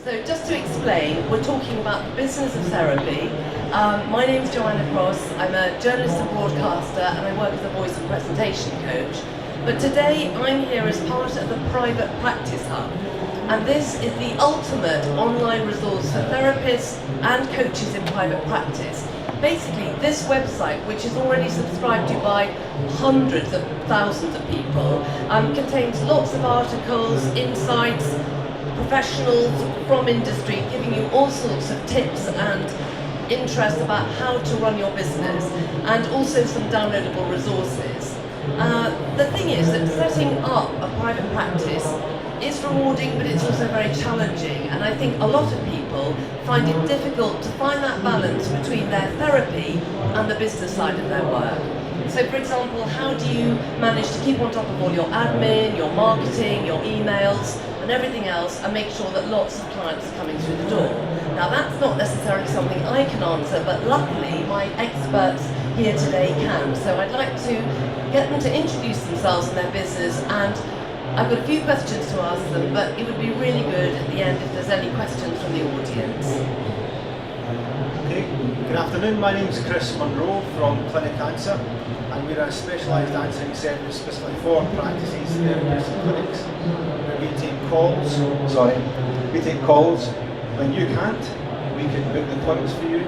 So just to explain, we're talking about the business of therapy. My name is Joanna Crosse. I'm a journalist and broadcaster, and I work as a voice and presentation coach. But today I'm here as part of the Private Practice Hub. And this is the ultimate online resource for therapists and coaches in private practice. Basically, this website, which is already subscribed to by hundreds of thousands of people, contains lots of articles, insights, professionals from industry giving you all sorts of tips and interest about how to run your business, and also some downloadable resources. The thing is that setting up a private practice is rewarding, but it's also very challenging, and I think a lot of people find it difficult to find that balance between their therapy and the business side of their work. So for example, how do you manage to keep on top of all your admin, your marketing, your emails and everything else, and make sure that lots of clients are coming through the door? Now that's not necessarily something I can answer, but luckily my experts here today can. So I'd like to get them to introduce themselves and their business, and I've got a few questions to ask them, but it would be really good at the end if there's any questions from the audience. Okay, good afternoon. My name is Munro from Clinic Answer, and we're a specialised answering service specifically for practices, therapists and clinics, where we take calls when you can't. We can book the appointments for you,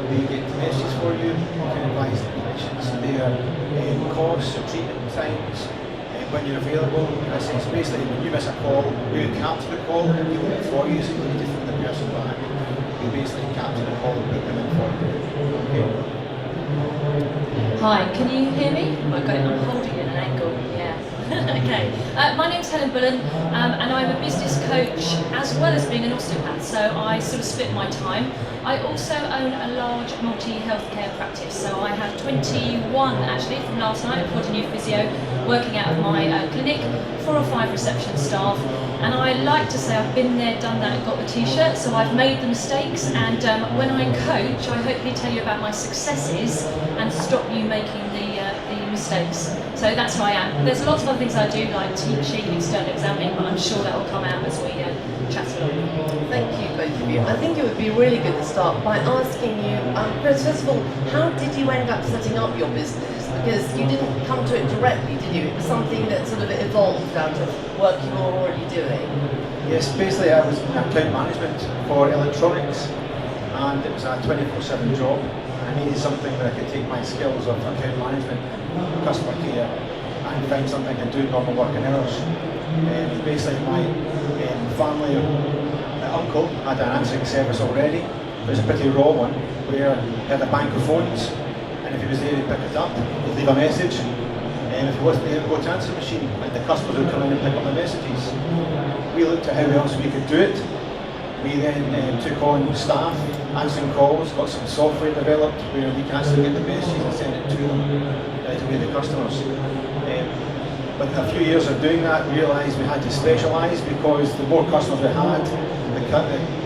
we get messages for you, we can advise the patients their costs or treatment times, when you're available. In a sense, basically when you miss a call, we capture the call and deal with it for you, so you need to phone the person back. We basically capture the call and book them in for you. Okay. Hi, can you hear me? I'm holding it at an angle, yeah. Okay, my name's Helen Bullen, and I'm a business coach as well as being an osteopath, so I sort of split my time. I also own a large multi-healthcare practice, so I have 21 actually from last night. I've got a new physio working out of my clinic, 4 or 5 reception staff, and I like to say I've been there, done that, and got the t-shirt, so I've made the mistakes, and when I coach, I hopefully tell you about my successes and stop you making the mistakes. So that's who I am. There's lots of other things I do, like teaching and external examining, but I'm sure that will come out as we chat along. Thank you, both of you. I think it would be really good to start by asking you, first of all, how did you end up setting up your business? Because you didn't come to it directly, did you? It was something that sort of evolved out of work you were already doing. Yes, basically I was in account management for electronics, and it was a 24/7 job. I needed something where I could take my skills of account management, customer care, and find something I could do normal working hours. Basically my family uncle had an answering service already. It was a pretty raw one, where he had a bank of phones, and if he was there he'd pick it up, he'd leave a message, and if he wasn't there he'd go to answer machine, and the customers would come in and pick up the messages. We looked at how else we could do it. We then took on staff, answering calls, got some software developed where we can actually get the messages and send it to them, to the customers. But a few years of doing that, we realised we had to specialise, because the more customers we had, the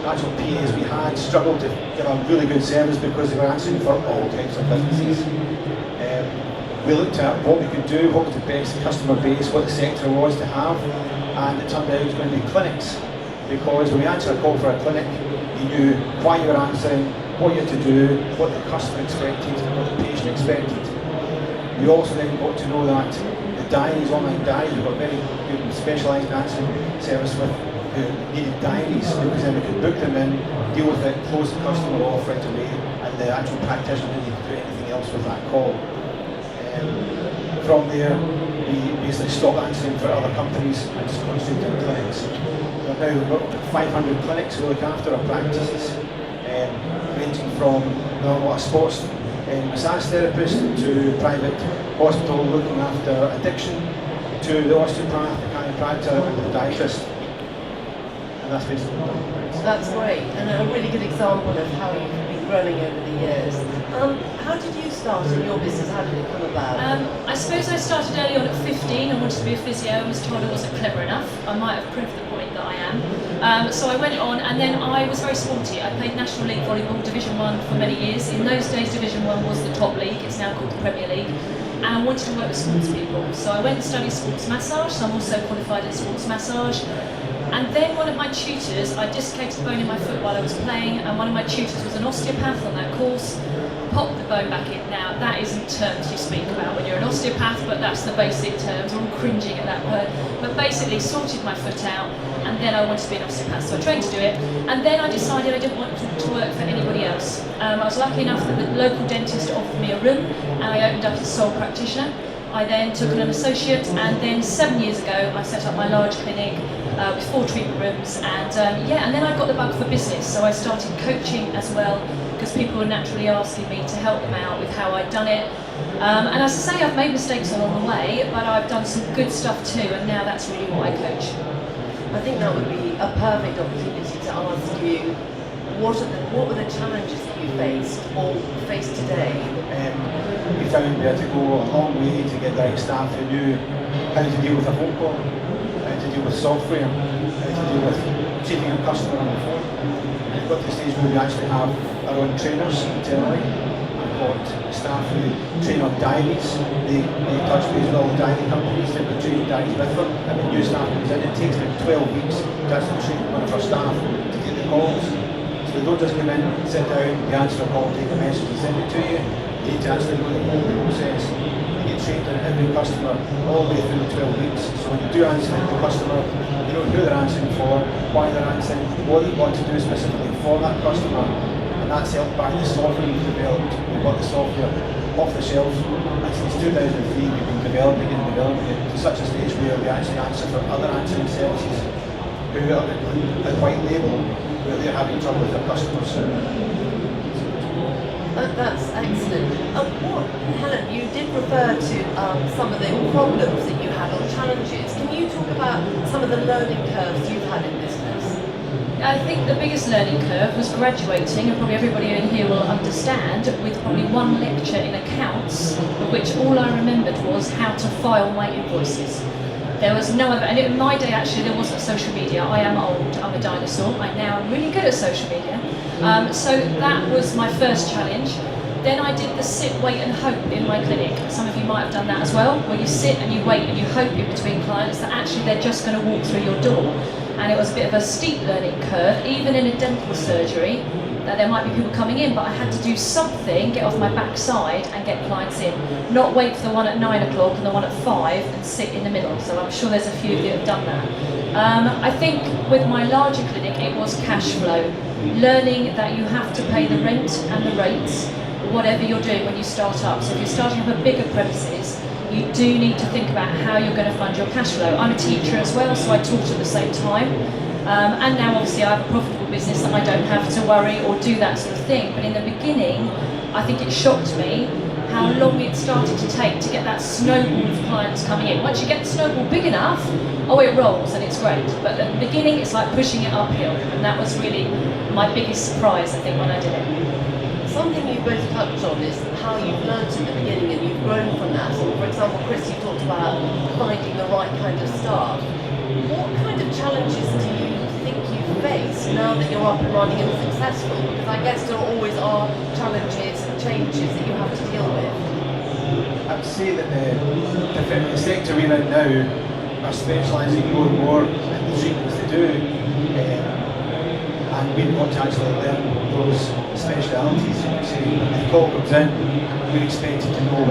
actual PAs we had struggled to give a really good service because they were answering for all types of businesses. We looked at what we could do, what was the best customer base, what the sector was to have, and it turned out it was going to be clinics. Because when we answered a call for a clinic, you knew why you were answering, what you had to do, what the customer expected, what the patient expected. We also then got to know that the diaries, online diaries, we've got a very good and specialised answering service with who needed diaries, because then we could book them in, deal with it, close the customer off right away, and the actual practitioner didn't need to do anything else with that call. From there, we basically stopped answering for other companies and just concentrated on clinics. Now we've got 500 clinics we look after, our practices, ranging from a sports massage therapist to private hospital looking after addiction, to the osteopath, the chiropractor and the dietist. And that's basically what we've done. That's great, and a really good example of how you've been growing over the years. How did you start in your business? How did it come about? I suppose I started early on at 15. I wanted to be a physio. I was told I wasn't clever enough. I might have proved the point that I am. So I went on, and then I was very sporty. I played National League Volleyball, Division 1 for many years. In those days, Division 1 was the top league. It's now called the Premier League. And I wanted to work with sports people. So I went and studied sports massage. So I'm also qualified in sports massage. And then one of my tutors, I dislocated the bone in my foot while I was playing, and one of my tutors was an osteopath on that course, popped the bone back in. Now, that isn't terms you speak about when you're an osteopath, but that's the basic terms. We're all cringing at that word. But basically sorted my foot out, and then I wanted to be an osteopath, so I trained to do it. And then I decided I didn't want to work for anybody else. I was lucky enough that the local dentist offered me a room, and I opened up as a sole practitioner. I then took on an associate, and then 7 years ago I set up my large clinic with 4 treatment rooms, and and then I got the bug for business, so I started coaching as well, because people were naturally asking me to help them out with how I'd done it. And as I say, I've made mistakes along the way, but I've done some good stuff too, and now that's really what I coach. I think that would be a perfect opportunity to ask you, what were the challenges that you faced or face today? We found we had to go a long way to get the right staff who knew how to deal with a phone call, how to deal with software, how to deal with treating a customer on the phone. And it got to the stage where we actually have our own trainers internally. We've got staff who train on diaries. They touch base with all the diary companies, they've got training diaries with them, and when new staff comes in, it takes about 12 weeks to actually train one of our staff to take the calls. So they don't just come in, sit down, they answer a call, take a message and send it to you. You need to actually know the whole process. You get trained on every customer all the way through the 12 weeks. So when you do answer the customer, you know who they're answering for, why they're answering, what you want to do specifically for that customer. And that's helped by the software we've developed. We've got the software off the shelf. And since 2003 we've been developing it to such a stage where we actually answer for other answering services who are at white label where they're having trouble with their customers. That's excellent. Helen, you did refer to some of the problems that you had or challenges. Can you talk about some of the learning curves you've had in business? I think the biggest learning curve was graduating, and probably everybody in here will understand, with probably one lecture in accounts, of which all I remembered was how to file my invoices. There was no other, and in my day actually there wasn't social media. I am old, I'm a dinosaur. I now am really good at social media. So that was my first challenge. Then I did the sit, wait and hope in my clinic. Some of you might have done that as well, where you sit and you wait and you hope in between clients that actually they're just going to walk through your door. And it was a bit of a steep learning curve, even in a dental surgery, that there might be people coming in, but I had to do something, get off my backside and get clients in. Not wait for the one at 9 o'clock and the one at 5 and sit in the middle. So I'm sure there's a few of you who have done that. I think with my larger clinic, it was cash flow. Learning that you have to pay the rent and the rates, whatever you're doing when you start up. So if you're starting up a bigger premises, you do need to think about how you're going to fund your cash flow. I'm a teacher as well, so I taught at the same time. And now obviously I have a profitable business and I don't have to worry or do that sort of thing. But in the beginning, I think it shocked me how long it started to take to get that snowball of clients coming in. Once you get the snowball big enough, it rolls and it's great. But at the beginning, it's like pushing it uphill. And that was really my biggest surprise, I think, when I did it. Something you both touched on is how you've learned in the beginning and you've grown from that. So for example, Chris, you talked about finding the right kind of staff. What kind of challenges do you think you face now that you're up and running and successful? Because I guess there always are challenges and changes that you have to deal with. I would say that the sector we're in now are specialising more and more in the treatments they do. And we've got to actually learn those specialities. So when the call comes in, we're expected to know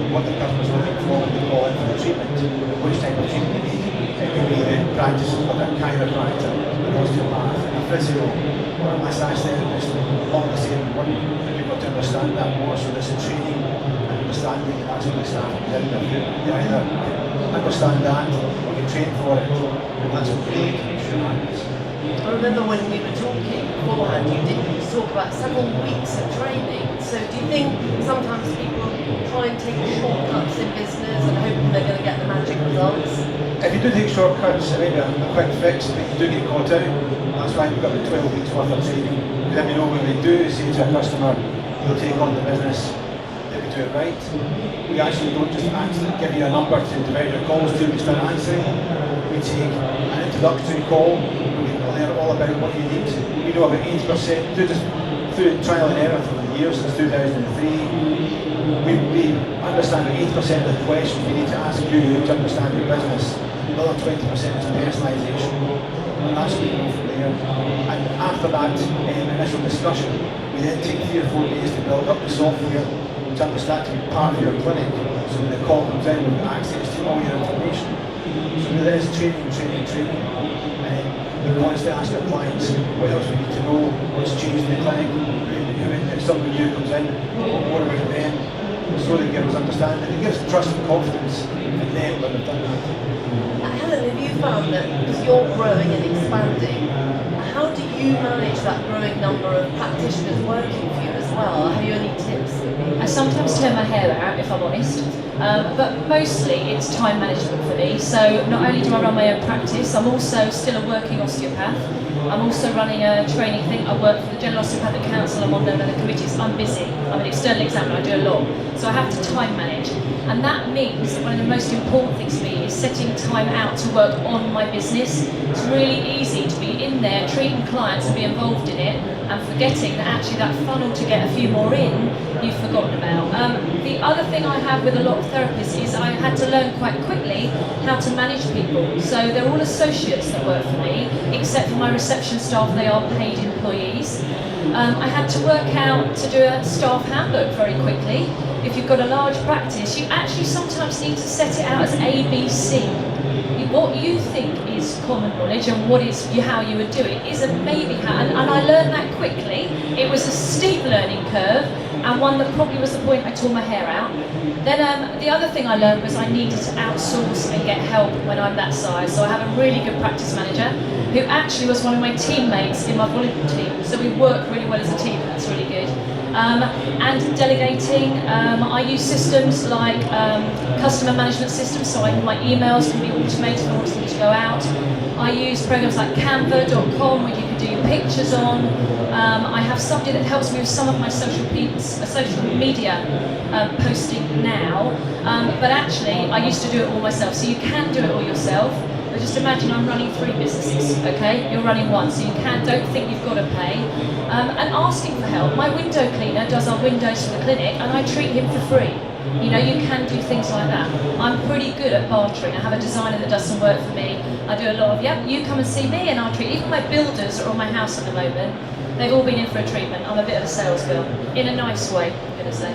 what the customer's looking for when they call in for the treatment, which type of treatment they need. It could be the practice of a chiropractor, an osteopath, a physio, or a massage therapist, all the same one. We've got to understand that more, so there's a training and understanding, and that's what the staff can do. You either understand that or you train for it, and that's what we need to make sure happens. I remember when we were talking beforehand, you did talk about several weeks of training. So do you think sometimes people try and take shortcuts in business and hoping they're going to get the magic results? If you do take shortcuts, it may be a quick fix, but you do get caught out. That's why we've got about 12 weeks worth of training. Then we know when we do say to a customer, you'll take on the business, that we do it right. We actually don't just give you a number to divide your calls to, we start answering. We take an introductory call, learn all about what you need. We know about 80%, through trial and error through the years since 2003, we understand that 80% of the questions we need to ask you to understand your business. The other 20% is personalisation. and that's where we go from there. And after that initial discussion, we then take 3 or 4 days to build up the software to understand to be part of your clinic. So when the call comes in, we've got access to all your information. So there is training. And we constantly ask our clients what else we need to know, what's changed in the clinic, if something new comes in, what more about them. So they give us understanding. It gives trust and confidence in them when they've done that. Helen, have you found that because you're growing and expanding, how do you manage that growing number of practitioners working for you as well? Have you any tips? I sometimes turn my hair out, if I'm honest, but mostly it's time management for me. So not only do I run my own practice, I'm also still a working osteopath. I'm also running a training thing. I work for the General Osteopathic Council. I'm on the committees. I'm busy. I'm an external examiner. I do a lot. So I have to time manage. And that means that one of the most important things for me is setting time out to work on my business. It's really easy to be in there treating clients and be involved in it and forgetting that actually that funnel to get a few more in, you've forgotten about. The other thing I have with a lot of therapists is I had to learn quite quickly how to manage people. So they're all associates that work for me, except for my reception staff, they are paid employees. I had to work out to do a staff handbook very quickly. If you've got a large practice, you actually sometimes need to set it out as ABC. What you think is common knowledge and what is how you would do it isn't maybe how, and I learned that quickly. It was a steep learning curve, and one that probably was the point I tore my hair out. Then the other thing I learned was I needed to outsource and get help when I'm that size. So I have a really good practice manager who actually was one of my teammates in my volleyball team. So we work really well as a team, and that's really good. And delegating, I use systems like customer management systems, so my emails can be automated in order for them to go out. I use programs like canva.com where you can do your pictures on. I have somebody that helps me with some of my social media posting now, but actually I used to do it all myself, so you can do it all yourself. But just imagine I'm running 3 businesses, okay? You're running 1, so you don't think you've got to pay. And asking for help. My window cleaner does our windows for the clinic, and I treat him for free. You know, you can do things like that. I'm pretty good at bartering. I have a designer that does some work for me. I do a lot of, you come and see me and I'll treat. Even my builders are on my house at the moment. They've all been in for a treatment. I'm a bit of a sales girl, in a nice way, I'm going to say.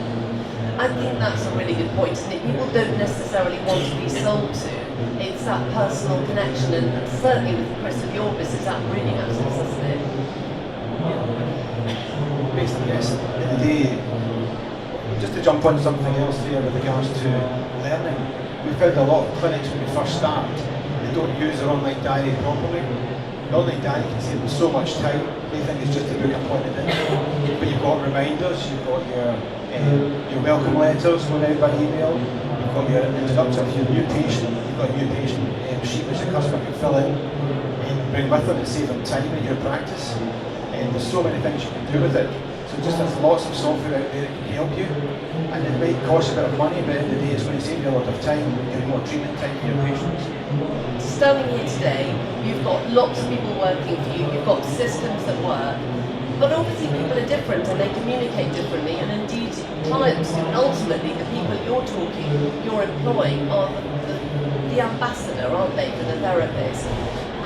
I think that's a really good point, isn't it? People don't necessarily want to be sold to. It's that personal connection, and certainly with Chris, with your business, that really matters, doesn't it? Basically, yes. At the end of the day, just to jump on something else here with regards to learning, we found a lot of clinics when we first start, they don't use their online diary properly. The online diary can save them so much time. They think it's just to book an appointment in. But you've got reminders, you've got your welcome letters going out by email, you've got your introduction to your new patient, you've got a new patient sheet which the customer can fill in and bring with them and save them time in your practice. And there's so many things you can do with it. So just there's lots of software out there that can help you. And it might cost a bit of money, but at the end of the day it's going to save you a lot of time, give more treatment time for your patients. Standing here today, you've got lots of people working for you, you've got systems that work, but obviously people are different and they communicate differently, and indeed clients do. And ultimately the people you're employing are the ambassador, aren't they, for the therapist?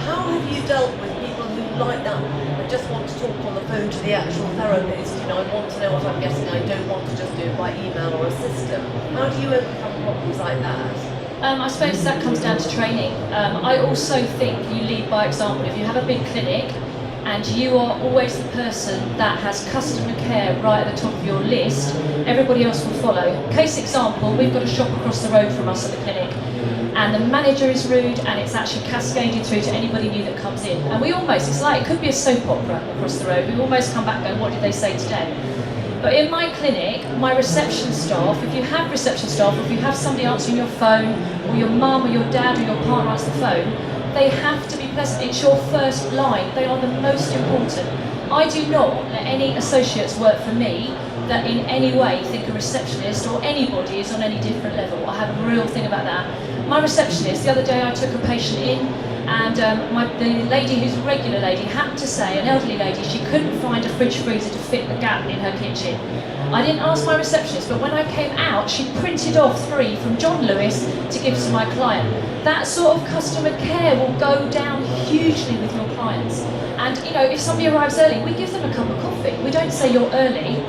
How have you dealt with people who like that and just want to talk on the phone to the actual therapist? You know, I want to know what I'm getting, I don't want to just do it by email or a system. How do you overcome problems like that? I suppose that comes down to training. I also think you lead by example. If you have a big clinic and you are always the person that has customer care right at the top of your list, everybody else will follow. Case example, we've got a shop across the road from us at the clinic, and the manager is rude and it's actually cascaded through to anybody new that comes in. And it's like, it could be a soap opera across the road. We almost come back going, what did they say today? But in my clinic, my reception staff, if you have reception staff, if you have somebody answering your phone, or your mum or your dad or your partner answers the phone, they have to be pleasant. It's your first line. They are the most important. I do not let any associates work for me that in any way think a receptionist or anybody is on any different level. I have a real thing about that. My receptionist, the other day I took a patient in, and the lady who's a regular lady happened to say, an elderly lady, she couldn't find a fridge freezer to fit the gap in her kitchen. I didn't ask my receptionist, but when I came out, she printed off 3 from John Lewis to give to my client. That sort of customer care will go down hugely with your clients. And you know, if somebody arrives early, we give them a cup of coffee. We don't say you're early.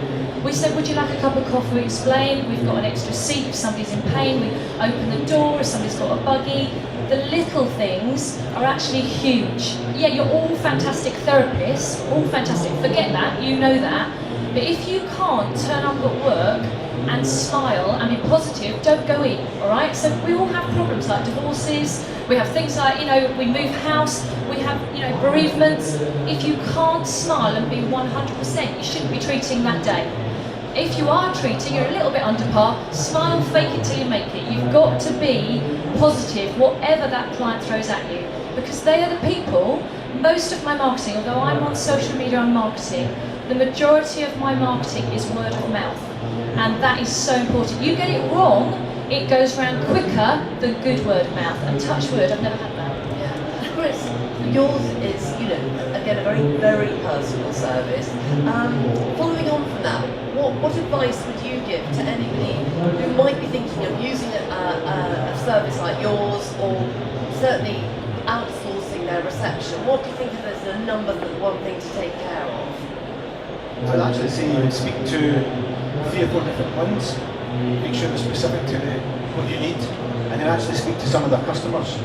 We say, would you like a cup of coffee? We explain, we've got an extra seat if somebody's in pain. We open the door if somebody's got a buggy. The little things are actually huge. Yeah, you're all fantastic therapists, all fantastic. Forget that, you know that. But if you can't turn up at work and smile and be positive, don't go in, all right? So we all have problems like divorces, we have things like, you know, we move house, we have, you know, bereavements. If you can't smile and be 100%, you shouldn't be treating that day. If you are treating, you're a little bit under par, smile, fake it till you make it. You've got to be positive, whatever that client throws at you, because they are the people. Most of my marketing, although I'm on social media and marketing, the majority of my marketing is word of mouth, and that is so important. You get it wrong, it goes around quicker than good word of mouth. And touch wood, I've never had that. Yeah. Chris, yours is, you know, again, a very, very personal service. Following on from that, what advice would you give to anybody who might be thinking of using a service like yours, or certainly outsourcing their reception? What do you think of as the one thing to take care of? I'd actually say you would speak to 3 or 4 different ones, make sure they're specific to what you need, and then actually speak to some of the customers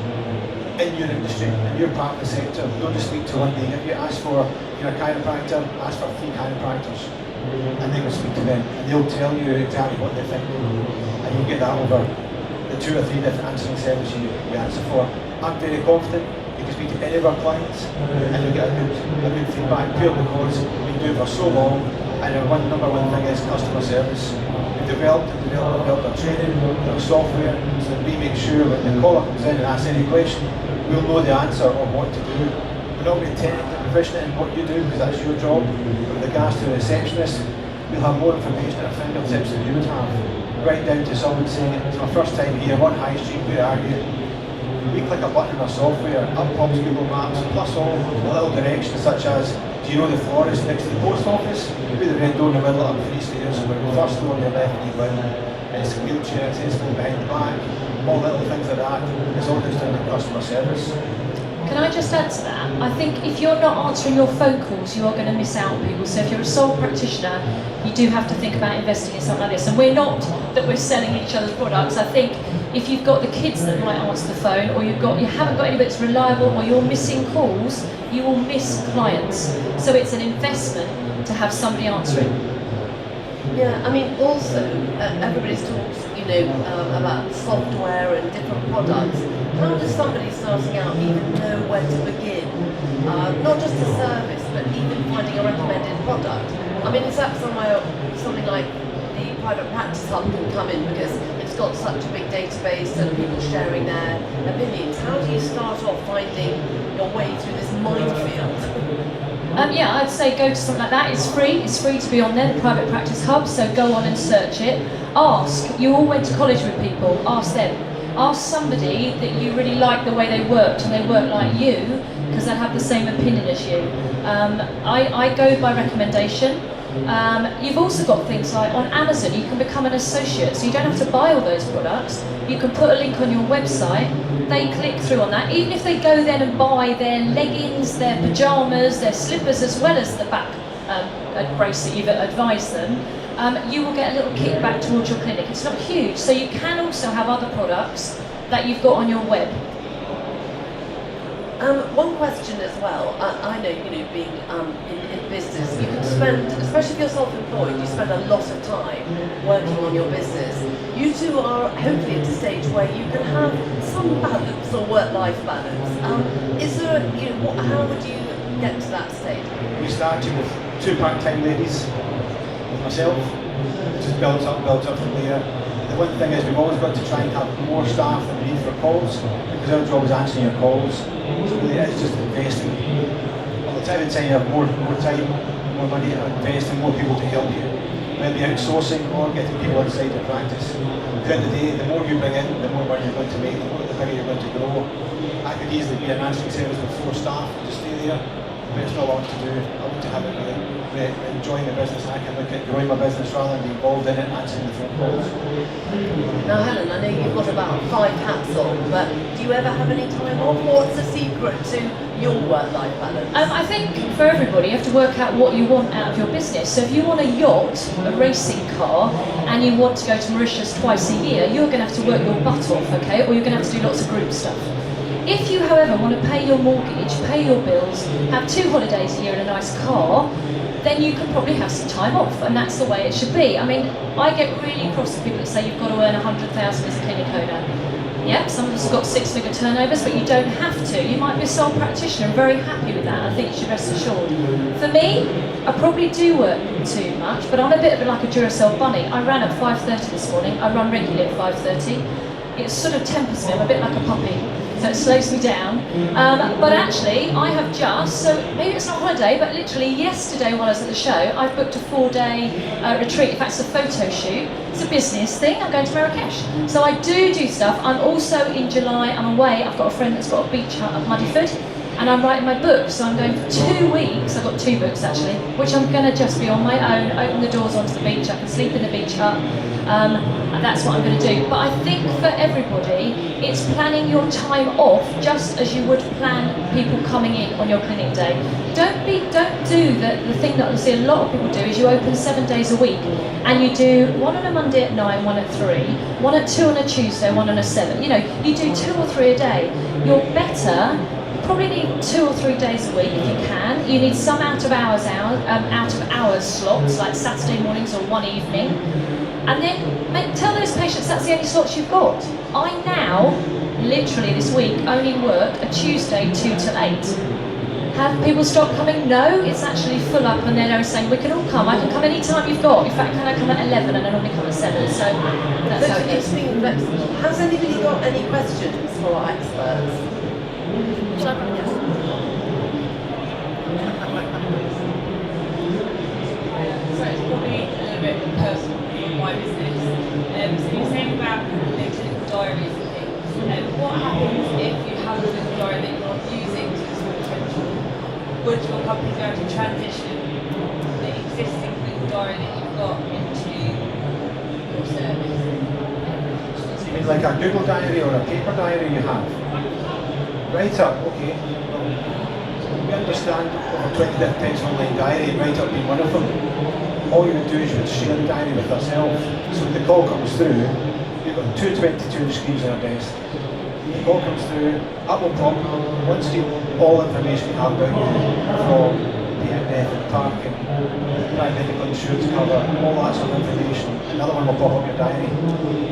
in your industry, in your part of the sector. Don't just speak to one day. If you ask for a chiropractor, ask for 3 chiropractors, and they will speak to them, and they'll tell you exactly what they think, and you'll get that over the 2 or 3 different answering services you answer for. I'm very confident you can speak to any of our clients and you'll get a good feedback, purely because we've been doing it for so long, and our number one thing is customer service. We've developed our training, our software, so that we make sure when the caller comes in and asks any question, we'll know the answer of what to do. We're not going to technically proficient in what you do, because that's your job. But with regards to the receptionist, we'll have more information at our fingertips than you would have. Right down to someone saying, it's my first time here, what high street, where are you? We click a button in our software, up pops Google Maps, plus all the little directions such as, do you know the florist next to the post office? With the red door in the middle, up 3 stairs, so we're the first door on your left and you go in. It's a wheelchair, accessible behind the back, all little things like that. It's all just down to customer service. Can I just add to that? I think if you're not answering your phone calls, you are going to miss out on people. So if you're a sole practitioner, you do have to think about investing in something like this. And we're not that we're selling each other's products. I think if you've got the kids that might answer the phone, or you haven't got anybody that's reliable, or you're missing calls, you will miss clients. So it's an investment to have somebody answering. Yeah, I mean, also, everybody's talked, you know, about software and different products. How does somebody starting out even know where to begin? Not just the service, but even finding a recommended product. I mean, is that something like the private practice hub can come in, because it's got such a big database and people sharing their opinions? How do you start off finding your way through this minefield? Yeah, I'd say go to something like that. It's free. It's free to be on there, the Private Practice Hub, so go on and search it. Ask. You all went to college with people. Ask them. Ask somebody that you really like the way they worked and they work like you, because they'll have the same opinion as you. I go by recommendation. You've also got things like on Amazon, you can become an associate, so you don't have to buy all those products. You can put a link on your website, they click through on that. Even if they go then and buy their leggings, their pyjamas, their slippers, as well as the back brace that you've advised them, you will get a little kickback towards your clinic. It's not huge, so you can also have other products that you've got on your web. One question as well, I know, you know, being in business, you can spend, especially if you're self-employed, you spend a lot of time working on your business. You two are hopefully at a stage where you can have some balance or work-life balance. Is there, you know, how would you get to that stage? We started with 2 part-time ladies, with myself, just built up from there. The one thing is we've always got to try and have more staff than we need for calls, because our job is answering your calls. So really it's just investing. All the time you have more time, more money to invest in, more people to help you. maybe outsourcing or getting people inside your practice. At the end of the day, the more you bring in, the more money you're going to make, the bigger you're going to grow. I could easily be an answering service with 4 staff and just stay there, but it's not what I want to do. I want to have it enjoying the business. I can look at growing my business rather than be involved in it, answering the phone calls. Now Helen, I know you've got about 5 hats on, but do you ever have any time off? What's the secret to your work-life balance? I think for everybody, you have to work out what you want out of your business. So if you want a yacht, a racing car, and you want to go to Mauritius twice a year, you're going to have to work your butt off, okay? Or you're going to have to do lots of group stuff. If you, however, want to pay your mortgage, pay your bills, have 2 holidays a year in a nice car, then you can probably have some time off, and that's the way it should be. I mean, I get really cross with people that say you've got to earn 100,000 as a clinic owner. Yep, some of us have got 6-figure turnovers, but you don't have to. You might be a sole practitioner and very happy with that. I think you should rest assured. For me, I probably do work too much, but I'm a bit like a Duracell bunny. I ran at 5:30 this morning. I run regularly at 5:30. It sort of tempers me. I'm a bit like a puppy. So it slows me down. But actually, I have just, so maybe it's not a holiday, but literally yesterday while I was at the show, I've booked a 4-day retreat. In fact, it's a photo shoot. It's a business thing. I'm going to Marrakesh. So I do stuff. I'm also in July, I'm away. I've got a friend that's got a beach hut at Muddyford, and I'm writing my book. So I'm going for 2 weeks. I've got 2 books actually, which I'm going to just be on my own, open the doors onto the beach. I can sleep in the beach hut. And that's what I'm going to do. But I think for everybody, it's planning your time off just as you would plan people coming in on your clinic day. Don't do the thing that I see a lot of people do is you open 7 days a week and you do 1 on a Monday at 9, 1 at 3, 1 at 2 on a Tuesday, 1 on a 7. You know, you do 2 or 3 a day. You're better. You probably need 2 or 3 days a week if you can. You need some out of hours slots like Saturday mornings or one evening. And then tell those patients that's the only slots you've got. I now, literally this week, only work a Tuesday 2 till 8. Have people stopped coming? No, it's actually full up and they're saying, we can all come. I can come any time you've got. In fact, can I come at 11 and I normally come at 7. So that's how it is. Has anybody got any questions for our experts? Shall I run? Yes. So it's probably a little bit personal for my business. So you're saying about clinical diaries and things. What happens if you have a clinical diary that you're not using to its full potential? Would your company go to transition the existing clinical diary that you've got into your service? So you mean like a Google diary or a paper diary you have? Write up, okay. We understand over 20 different types of online diary, and write up being one of them. All you would do is you would share the diary with yourself. So when the call comes through, you've got 2 22 screens on your desk. The call comes through, up will pop, once you all information you have about you, from PMF and parking, private medical insurance cover, all that sort of information, another one will pop up your diary.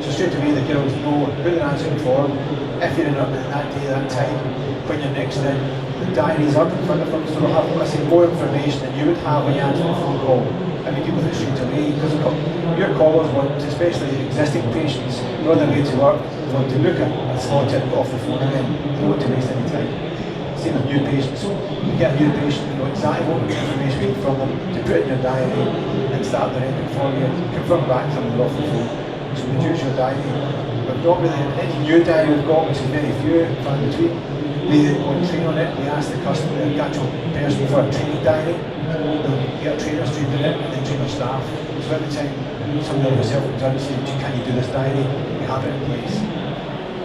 So straight away the girls know who they're answering for, if you're in that day, that time, when you're next in, the diary's up in front of them, so they'll have more information than you would have when you answer a phone call. And we deal with it straight away, because your callers want, especially existing patients, they're on their way to work, they want to look at a slot and get off the phone again, they don't want to waste any time. Same with new patients. You get a new patient, you know exactly what information you need from them to put in your diary and start their ending for you, confirm back to them off the phone. So reduce your diary. We've not really any new diary we've got, which is very few, far in between. We go and train on it, we ask the customer, the actual person for a training diary. They'll get trainers trained in it and then train their staff. So every time somebody like yourself comes out and says, can you do this diary? We have it in place.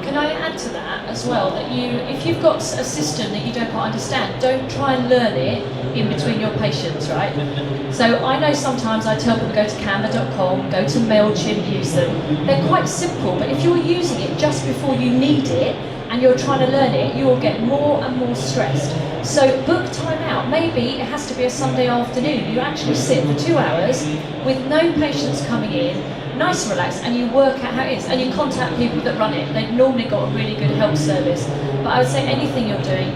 Can I add to that as well, that if you've got a system that you don't quite understand, don't try and learn it in between your patients, right? So I know sometimes I tell people go to canva.com, go to MailChimp, use them. They're quite simple, but if you're using it just before you need it, and you're trying to learn it, you will get more and more stressed. So book time out. Maybe it has to be a Sunday afternoon. You actually sit for 2 hours with no patients coming in, nice and relaxed, and you work out how it is. And you contact people that run it. They've normally got a really good help service. But I would say anything you're doing,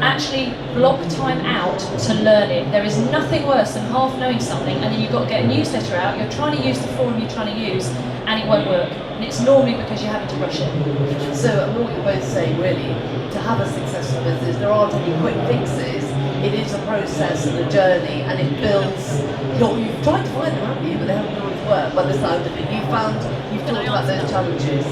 actually block time out to learn it. There is nothing worse than half knowing something and then you've got to get a newsletter out, you're trying to use the forum you're trying to use and it won't work. And it's normally because you're having to rush it. So what you're both saying really, to have a successful business, there aren't any quick fixes. It is a process and a journey, and it builds. You've tried to find them, haven't you? But they haven't always worked. By the sound of it, you've talked about those challenges.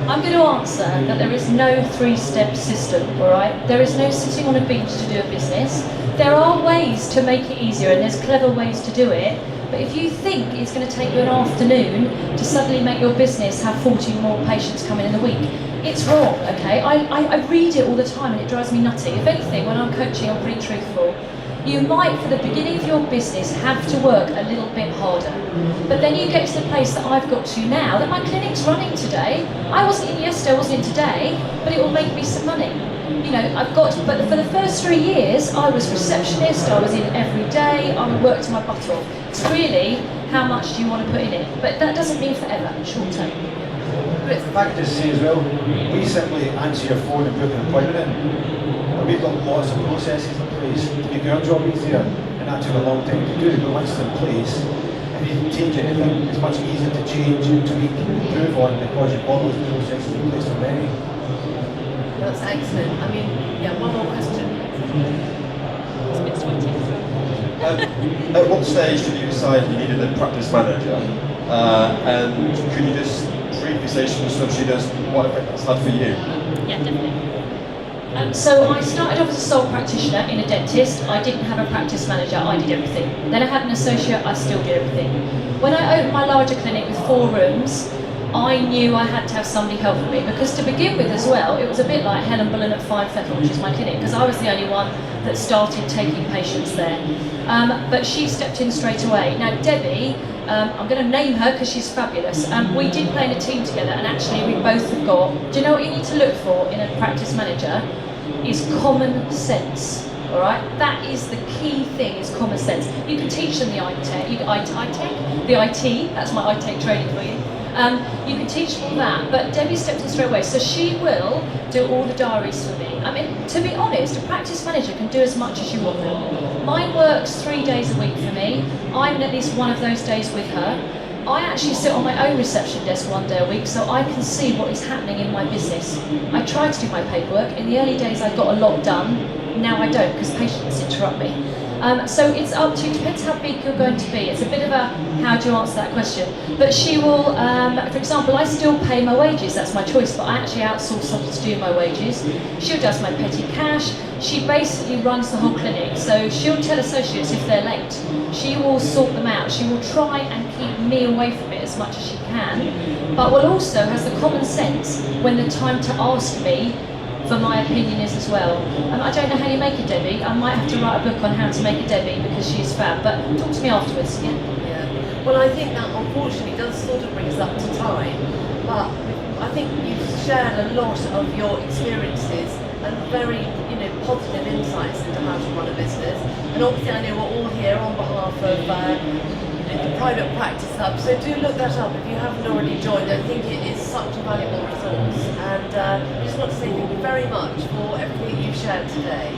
I'm going to answer that there is no three-step system, all right? There is no sitting on a beach to do a business. There are ways to make it easier, and there's clever ways to do it. But if you think it's going to take you an afternoon to suddenly make your business have 40 more patients coming in a week, it's wrong, okay? I read it all the time and it drives me nutty. If anything, when I'm coaching, I'm pretty truthful. You might, for the beginning of your business, have to work a little bit harder. But then you get to the place that I've got to now, that my clinic's running today. I wasn't in yesterday, I wasn't in today, but it will make me some money. You know, but for the first 3 years, I was receptionist, I was in every day, I worked my butt off. It's really, how much do you want to put in it? But that doesn't mean forever, short term. If I could just say as well, we simply answer your phone and book an appointment in. But we've got lots of processes in place to make our job easier, and that took a long time to do, but once it's in place, if you change anything, it's much easier to change, tweak, improve on, because you've got those processes in place already. That's excellent. I mean, yeah, one more question. At what stage did you decide you needed a practice manager? And could you just briefly say so she does what effect that's had for you? Yeah, definitely. So I started off as a sole practitioner in a dentist. I didn't have a practice manager, I did everything. Then I had an associate, I still did everything. When I opened my larger clinic with 4 rooms, I knew I had to have somebody helping me, because to begin with as well, it was a bit like Helen Bullen at Fine Fettle, which is my clinic, because I was the only one that started taking patients there. But she stepped in straight away. Now Debbie, I'm going to name her because she's fabulous. We did play in a team together, and actually we both have got, do you know what you need to look for in a practice manager? Is common sense. Alright, that is the key thing, is common sense. You can teach them the IT, that's my IT training for you. You can teach them all that, but Debbie stepped in straight away, so she will do all the diaries for me. I mean, to be honest, a practice manager can do as much as you want them. Mine works 3 days a week for me. I'm in at least one of those days with her. I actually sit on my own reception desk 1 day a week, so I can see what is happening in my business. I try to do my paperwork. In the early days I got a lot done, now I don't, because patients interrupt me. So it's up to you, depends how big you're going to be. It's a bit of a, how do you answer that question? But she will, for example, I still pay my wages, that's my choice, but I actually outsource somebody to do my wages. She does my petty cash. She basically runs the whole clinic, so she'll tell associates if they're late. She will sort them out. She will try and keep me away from it as much as she can, but will also has the common sense when the time to ask me for my opinion is as well. I don't know how you make a Debbie. I might have to write a book on how to make a Debbie, because she is fab, but talk to me afterwards, yeah? Yeah. Well, I think that unfortunately does sort of bring us up to time, but I think you've shared a lot of your experiences and very, positive insights into how to run a business. And obviously I know we're all here on behalf of the Private Practice Hub, so do look that up if you haven't already joined. I think it is such a valuable resource, and I just want to say thank you very much for everything that you've shared today.